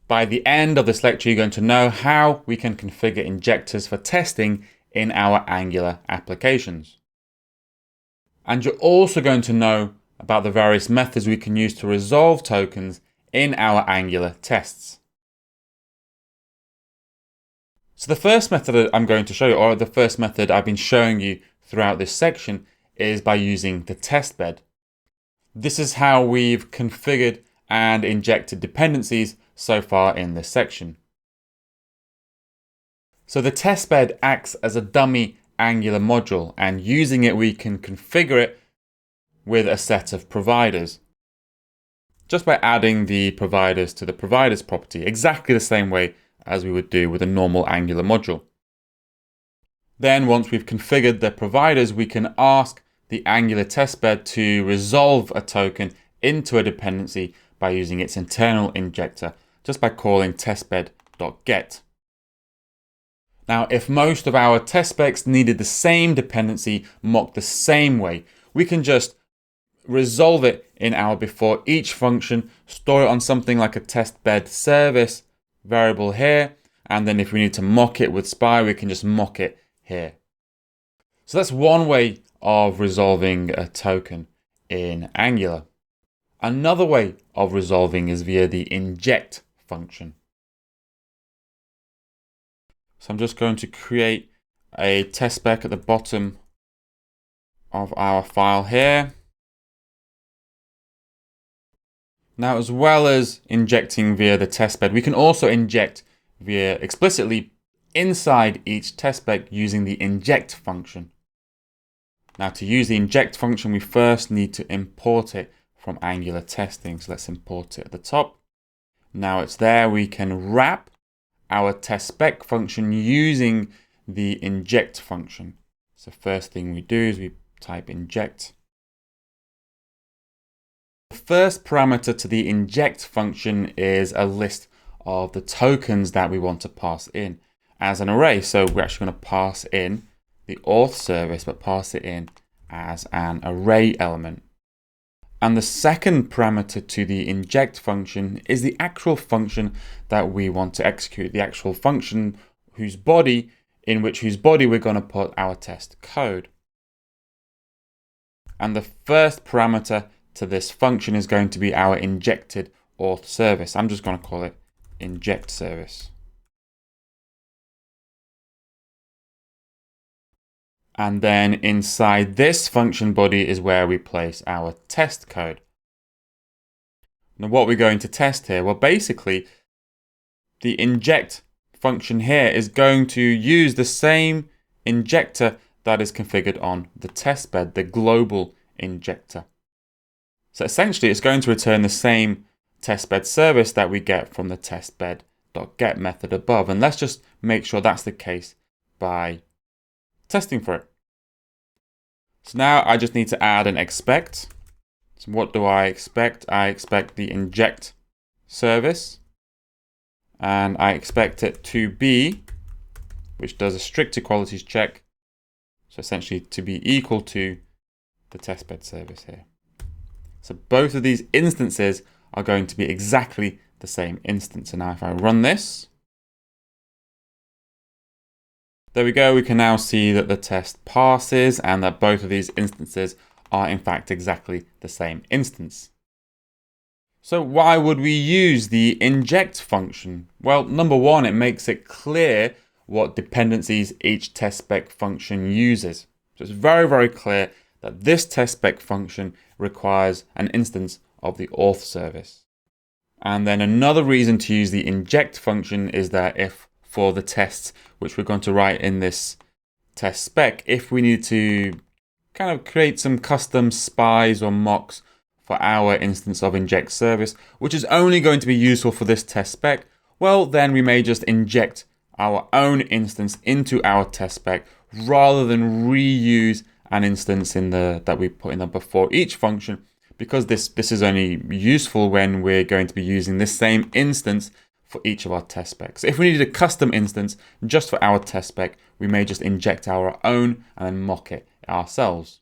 By the end of this lecture, you're going to know how we can configure injectors for testing in our Angular applications. And you're also going to know about the various methods we can use to resolve tokens in our Angular tests. So the first method I'm going to show you, or the first method I've been showing you throughout this section, is by using the test bed. This is how we've configured and injected dependencies so far in this section. So the test bed acts as a dummy Angular module, and using it we can configure it with a set of providers, just by adding the providers to the providers property, exactly the same way as we would do with a normal Angular module. Then once we've configured the providers, we can ask the Angular testbed to resolve a token into a dependency by using its internal injector, just by calling testbed.get. Now, if most of our test specs needed the same dependency mocked the same way, we can just resolve it in our before each function, store it on something like a testbed service variable here, and then if we need to mock it with spy, we can just mock it here. So that's one way of resolving a token in Angular. Another way of resolving is via the inject function. So I'm just going to create a test spec at the bottom of our file here. Now, as well as injecting via the testbed, we can also inject via explicitly inside each test spec using the inject function. Now, to use the inject function, we first need to import it from Angular testing. So let's import it at the top. Now it's there, we can wrap our test spec function using the inject function. So first thing we do is we type inject. The first parameter to the inject function is a list of the tokens that we want to pass in as an array. So we're actually going to pass in the auth service, but pass it in as an array element. And the second parameter to the inject function is the actual function that we want to execute, the actual function whose body we're going to put our test code. And the first parameter to this function is going to be our injected auth service. I'm just going to call it inject service. And then inside this function body is where we place our test code. Now what we're going to test here, well basically the inject function here is going to use the same injector that is configured on the testbed, the global injector. So essentially it's going to return the same testbed service that we get from the testbed.get method above. And let's just make sure that's the case by testing for it. So now I just need to add an expect. So what do I expect? I expect the inject service, and I expect it to be, which does a strict equalities check, so essentially to be equal to the testbed service here. So both of these instances are going to be exactly the same instance. And now if I run this, there we go, we can now see that the test passes and that both of these instances are in fact exactly the same instance. So why would we use the inject function? Well, number one, it makes it clear what dependencies each test spec function uses. So it's very, very clear that this test spec function requires an instance of the auth service. And then another reason to use the inject function is that if for the tests which we're going to write in this test spec, if we need to kind of create some custom spies or mocks for our instance of inject service, which is only going to be useful for this test spec, well, then we may just inject our own instance into our test spec rather than reuse an instance that we put in the before each function, because this is only useful when we're going to be using this same instance for each of our test specs. If we needed a custom instance just for our test spec, we may just inject our own and then mock it ourselves.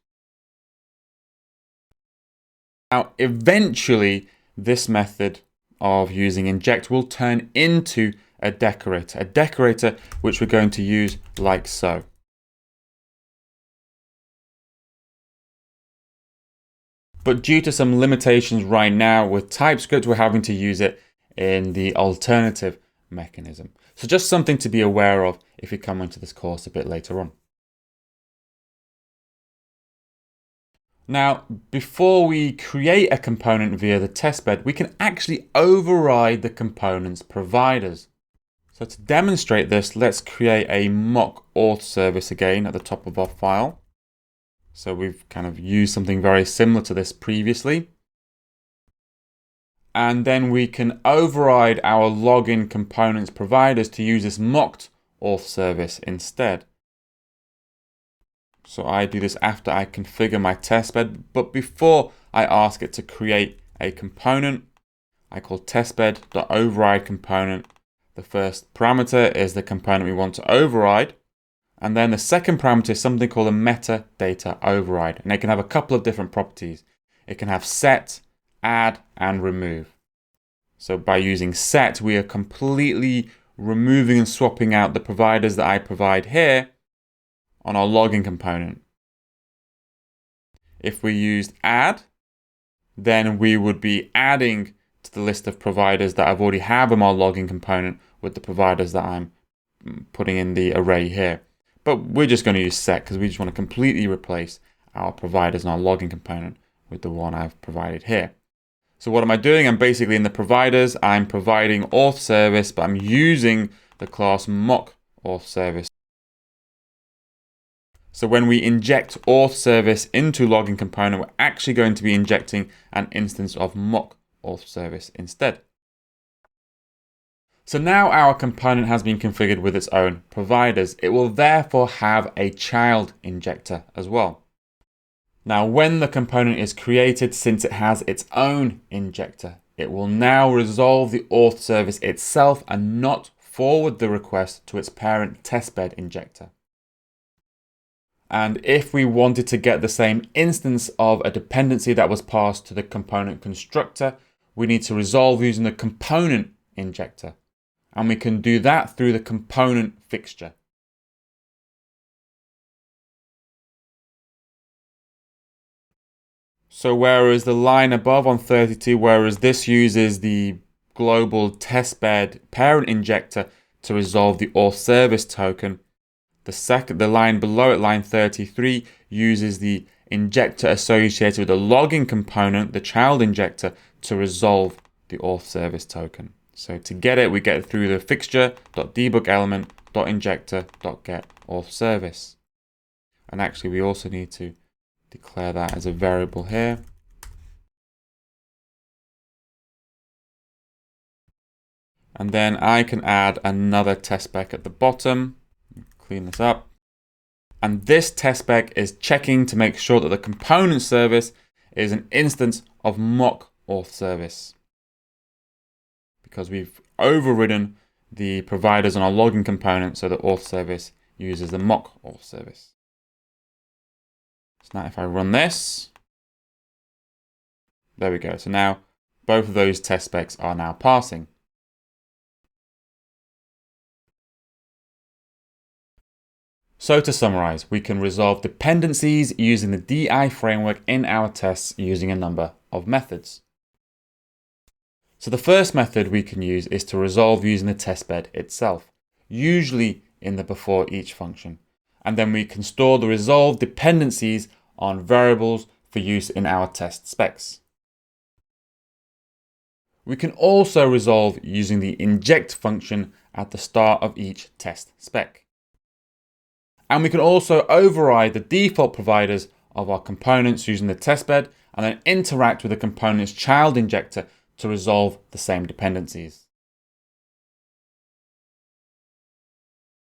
Now, eventually, this method of using inject will turn into a decorator which we're going to use like so. But due to some limitations right now with TypeScript, we're having to use it in the alternative mechanism. So just something to be aware of if you come into this course a bit later on. Now, before we create a component via the testbed, we can actually override the component's providers. So to demonstrate this, let's create a mock auth service again at the top of our file. So we've kind of used something very similar to this previously. And then we can override our login components providers to use this mocked auth service instead. So I do this after I configure my testbed, but before I ask it to create a component, I call testbed.override component. The first parameter is the component we want to override. And then the second parameter is something called a metadata override. And it can have a couple of different properties. It can have set, add, and remove. So by using set, we are completely removing and swapping out the providers that I provide here on our login component. If we used add, then we would be adding to the list of providers that I've already have in my login component with the providers that I'm putting in the array here. But we're just going to use set because we just want to completely replace our providers in our login component with the one I've provided here. So what am I doing? I'm basically in the providers, I'm providing auth service, but I'm using the class mock auth service. So when we inject auth service into login component, we're actually going to be injecting an instance of mock auth service instead. So now our component has been configured with its own providers. It will therefore have a child injector as well. Now, when the component is created, since it has its own injector, it will now resolve the auth service itself and not forward the request to its parent testbed injector. And if we wanted to get the same instance of a dependency that was passed to the component constructor, we need to resolve using the component injector. And we can do that through the component fixture. So whereas the line above on 32, whereas this uses the global testbed parent injector to resolve the auth service token, the line below it, line 33, uses the injector associated with the login component, the child injector, to resolve the auth service token. So to get it, we get it through the fixture.debugelement.injector.get auth service. And actually, we also need to declare that as a variable here. And then I can add another test spec at the bottom. Clean this up. And this test spec is checking to make sure that the component service is an instance of mock auth service, because we've overridden the providers on our login component, so the auth service uses the mock auth service. So now if I run this, there we go. So now both of those test specs are now passing. So to summarize, we can resolve dependencies using the DI framework in our tests using a number of methods. So the first method we can use is to resolve using the test bed itself, usually in the before each function. And then we can store the resolved dependencies on variables for use in our test specs. We can also resolve using the inject function at the start of each test spec. And we can also override the default providers of our components using the test bed and then interact with the component's child injector to resolve the same dependencies.